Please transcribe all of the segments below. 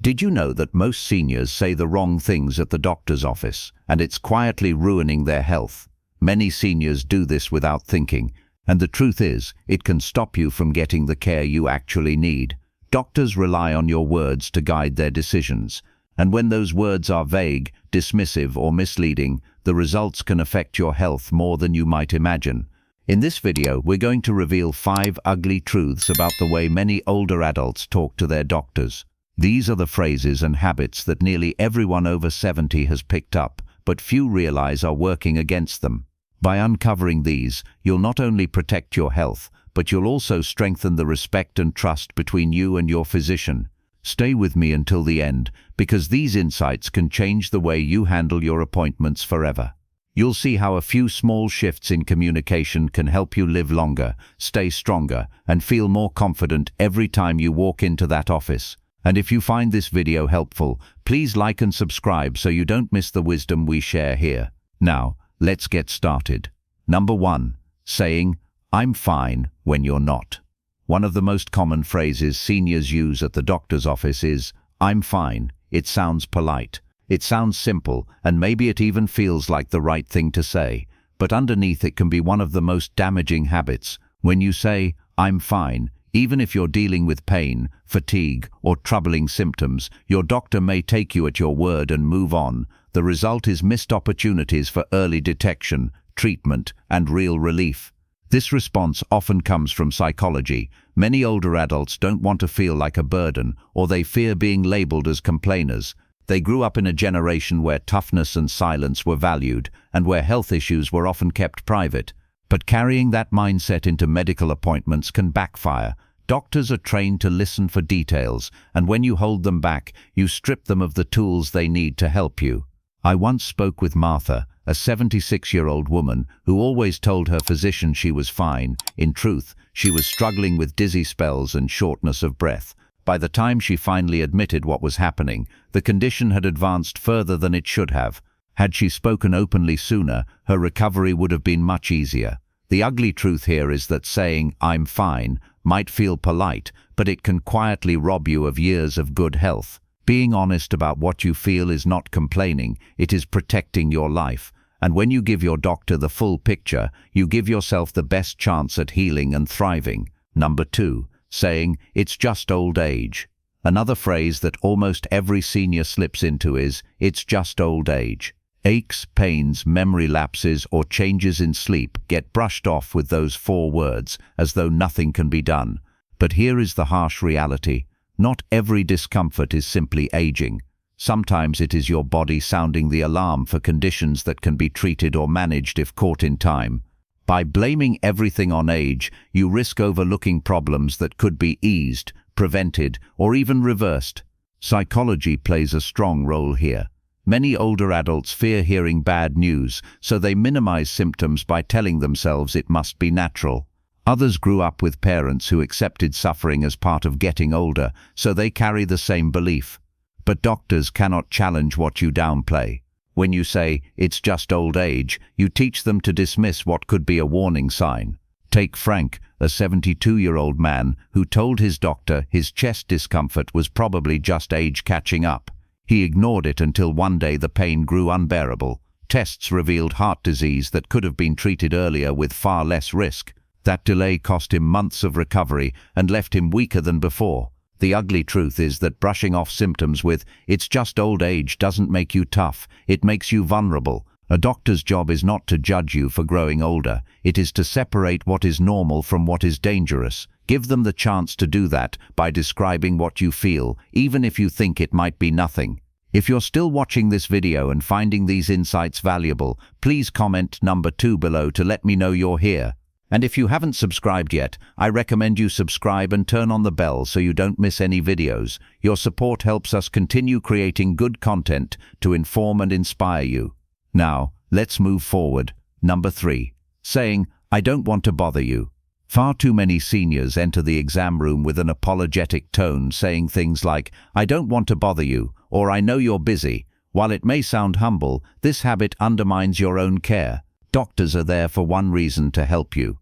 Did you know that most seniors say the wrong things at the doctor's office, and it's quietly ruining their health? Many seniors do this without thinking, and the truth is, it can stop you from getting the care you actually need. Doctors rely on your words to guide their decisions, and when those words are vague, dismissive, or misleading, the results can affect your health more than you might imagine. In this video, we're going to reveal 5 ugly truths about the way many older adults talk to their doctors. These are the phrases and habits that nearly everyone over 70 has picked up, but few realize are working against them. By uncovering these, you'll not only protect your health, but you'll also strengthen the respect and trust between you and your physician. Stay with me until the end, because these insights can change the way you handle your appointments forever. You'll see how a few small shifts in communication can help you live longer, stay stronger, and feel more confident every time you walk into that office. And if you find this video helpful, please like and subscribe so you don't miss the wisdom we share here. Now, let's get started. Number 1. Saying, "I'm fine," when you're not. One of the most common phrases seniors use at the doctor's office is, "I'm fine." It sounds polite. It sounds simple, and maybe it even feels like the right thing to say. But underneath it can be one of the most damaging habits. When you say, "I'm fine," even if you're dealing with pain, fatigue, or troubling symptoms, your doctor may take you at your word and move on. The result is missed opportunities for early detection, treatment, and real relief. This response often comes from psychology. Many older adults don't want to feel like a burden, or they fear being labeled as complainers. They grew up in a generation where toughness and silence were valued, and where health issues were often kept private. But carrying that mindset into medical appointments can backfire. Doctors are trained to listen for details, and when you hold them back, you strip them of the tools they need to help you. I once spoke with Martha, a 76-year-old woman who always told her physician she was fine. In truth, she was struggling with dizzy spells and shortness of breath. By the time she finally admitted what was happening, the condition had advanced further than it should have. Had she spoken openly sooner, her recovery would have been much easier. The ugly truth here is that saying, "I'm fine," might feel polite, but it can quietly rob you of years of good health. Being honest about what you feel is not complaining, it is protecting your life. And when you give your doctor the full picture, you give yourself the best chance at healing and thriving. Number 2. Saying, "It's just old age." Another phrase that almost every senior slips into is, "It's just old age." Aches, pains, memory lapses, or changes in sleep get brushed off with those 4 words, as though nothing can be done. But here is the harsh reality. Not every discomfort is simply aging. Sometimes it is your body sounding the alarm for conditions that can be treated or managed if caught in time. By blaming everything on age, you risk overlooking problems that could be eased, prevented, or even reversed. Psychology plays a strong role here. Many older adults fear hearing bad news, so they minimize symptoms by telling themselves it must be natural. Others grew up with parents who accepted suffering as part of getting older, so they carry the same belief. But doctors cannot challenge what you downplay. When you say, "It's just old age," you teach them to dismiss what could be a warning sign. Take Frank, a 72-year-old man who told his doctor his chest discomfort was probably just age catching up. He ignored it until one day the pain grew unbearable. Tests revealed heart disease that could have been treated earlier with far less risk. That delay cost him months of recovery and left him weaker than before. The ugly truth is that brushing off symptoms with, "It's just old age," doesn't make you tough, it makes you vulnerable. A doctor's job is not to judge you for growing older, it is to separate what is normal from what is dangerous. Give them the chance to do that by describing what you feel, even if you think it might be nothing. If you're still watching this video and finding these insights valuable, please comment number 2 below to let me know you're here. And if you haven't subscribed yet, I recommend you subscribe and turn on the bell so you don't miss any videos. Your support helps us continue creating good content to inform and inspire you. Now, let's move forward. Number 3. Saying, "I don't want to bother you." Far too many seniors enter the exam room with an apologetic tone, saying things like, "I don't want to bother you," or "I know you're busy." While it may sound humble, this habit undermines your own care. Doctors are there for one reason: to help you.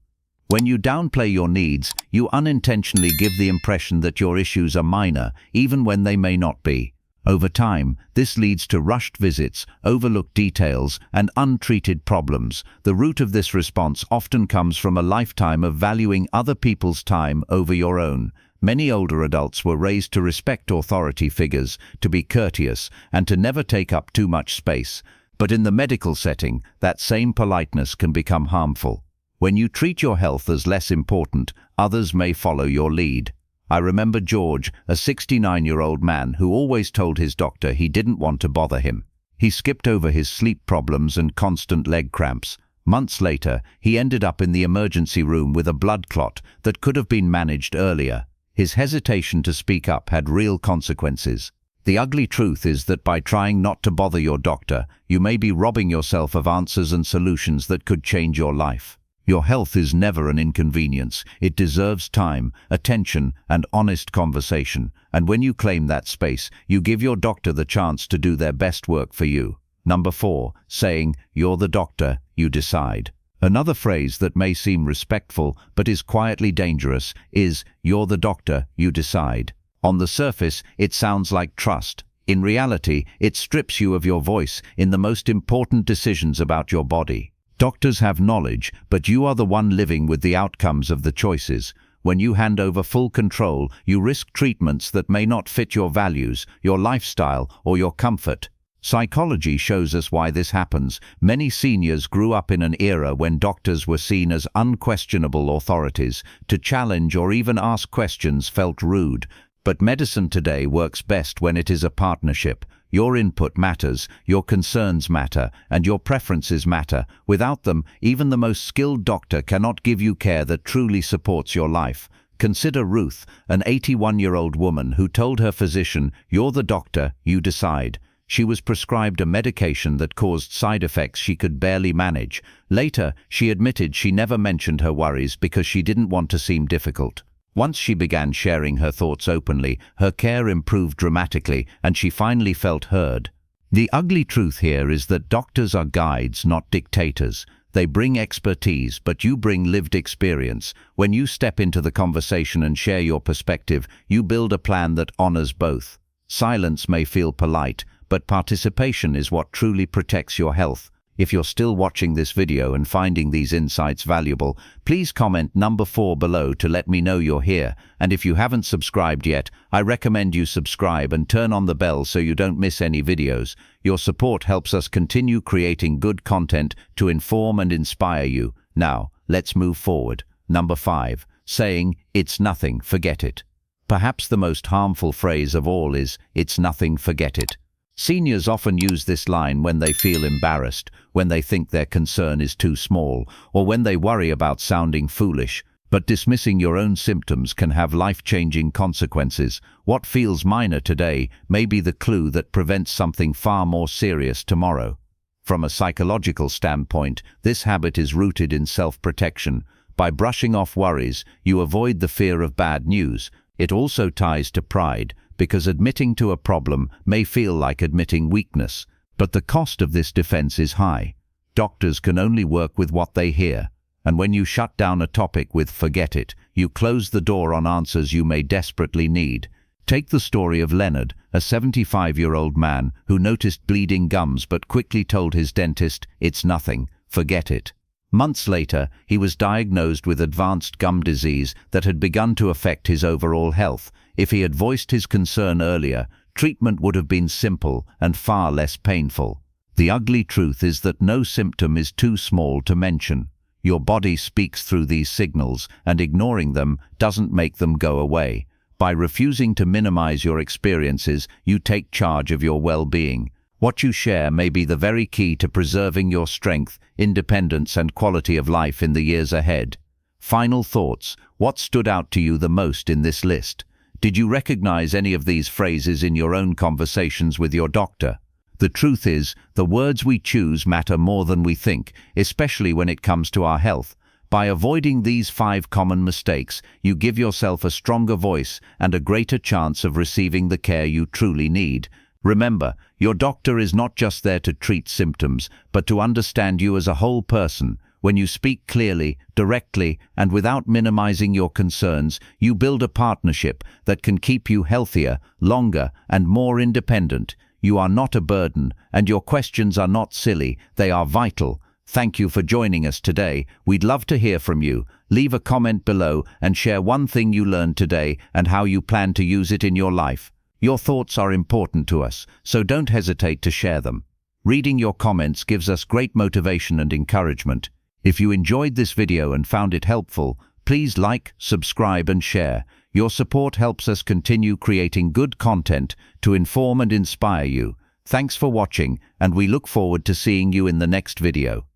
When you downplay your needs, you unintentionally give the impression that your issues are minor, even when they may not be. Over time, this leads to rushed visits, overlooked details, and untreated problems. The root of this response often comes from a lifetime of valuing other people's time over your own. Many older adults were raised to respect authority figures, to be courteous, and to never take up too much space. But in the medical setting, that same politeness can become harmful. When you treat your health as less important, others may follow your lead. I remember George, a 69-year-old man who always told his doctor he didn't want to bother him. He skipped over his sleep problems and constant leg cramps. Months later, he ended up in the emergency room with a blood clot that could have been managed earlier. His hesitation to speak up had real consequences. The ugly truth is that by trying not to bother your doctor, you may be robbing yourself of answers and solutions that could change your life. Your health is never an inconvenience. It deserves time, attention, and honest conversation. And when you claim that space, you give your doctor the chance to do their best work for you. Number 4, saying, "You're the doctor, you decide." Another phrase that may seem respectful but is quietly dangerous is, "You're the doctor, you decide." On the surface, it sounds like trust. In reality, it strips you of your voice in the most important decisions about your body. Doctors have knowledge, but you are the one living with the outcomes of the choices. When you hand over full control, you risk treatments that may not fit your values, your lifestyle, or your comfort. Psychology shows us why this happens. Many seniors grew up in an era when doctors were seen as unquestionable authorities. To challenge or even ask questions felt rude. But medicine today works best when it is a partnership. Your input matters, your concerns matter, and your preferences matter. Without them, even the most skilled doctor cannot give you care that truly supports your life. Consider Ruth, an 81-year-old woman who told her physician, "You're the doctor, you decide." She was prescribed a medication that caused side effects she could barely manage. Later, she admitted she never mentioned her worries because she didn't want to seem difficult. Once she began sharing her thoughts openly, her care improved dramatically, and she finally felt heard. The ugly truth here is that doctors are guides, not dictators. They bring expertise, but you bring lived experience. When you step into the conversation and share your perspective, you build a plan that honors both. Silence may feel polite, but participation is what truly protects your health. If you're still watching this video and finding these insights valuable, please comment number 4 below to let me know you're here. And if you haven't subscribed yet, I recommend you subscribe and turn on the bell so you don't miss any videos. Your support helps us continue creating good content to inform and inspire you. Now, let's move forward. Number 5, saying, "It's nothing, forget it." Perhaps the most harmful phrase of all is, "It's nothing, forget it." Seniors often use this line when they feel embarrassed, when they think their concern is too small, or when they worry about sounding foolish. But dismissing your own symptoms can have life-changing consequences. What feels minor today may be the clue that prevents something far more serious tomorrow. From a psychological standpoint, this habit is rooted in self-protection. By brushing off worries, you avoid the fear of bad news. It also ties to pride, because admitting to a problem may feel like admitting weakness. But the cost of this defense is high. Doctors can only work with what they hear. And when you shut down a topic with "forget it," you close the door on answers you may desperately need. Take the story of Leonard, a 75-year-old man who noticed bleeding gums but quickly told his dentist, "It's nothing, forget it." Months later, he was diagnosed with advanced gum disease that had begun to affect his overall health. If he had voiced his concern earlier, treatment would have been simple and far less painful. The ugly truth is that no symptom is too small to mention. Your body speaks through these signals, and ignoring them doesn't make them go away. By refusing to minimize your experiences, you take charge of your well-being. What you share may be the very key to preserving your strength, independence, and quality of life in the years ahead. Final thoughts. What stood out to you the most in this list? Did you recognize any of these phrases in your own conversations with your doctor? The truth is, the words we choose matter more than we think, especially when it comes to our health. By avoiding these 5 common mistakes, you give yourself a stronger voice and a greater chance of receiving the care you truly need. Remember, your doctor is not just there to treat symptoms, but to understand you as a whole person. When you speak clearly, directly, and without minimizing your concerns, you build a partnership that can keep you healthier, longer, and more independent. You are not a burden, and your questions are not silly, they are vital. Thank you for joining us today. We'd love to hear from you. Leave a comment below and share one thing you learned today and how you plan to use it in your life. Your thoughts are important to us, so don't hesitate to share them. Reading your comments gives us great motivation and encouragement. If you enjoyed this video and found it helpful, please like, subscribe, and share. Your support helps us continue creating good content to inform and inspire you. Thanks for watching, and we look forward to seeing you in the next video.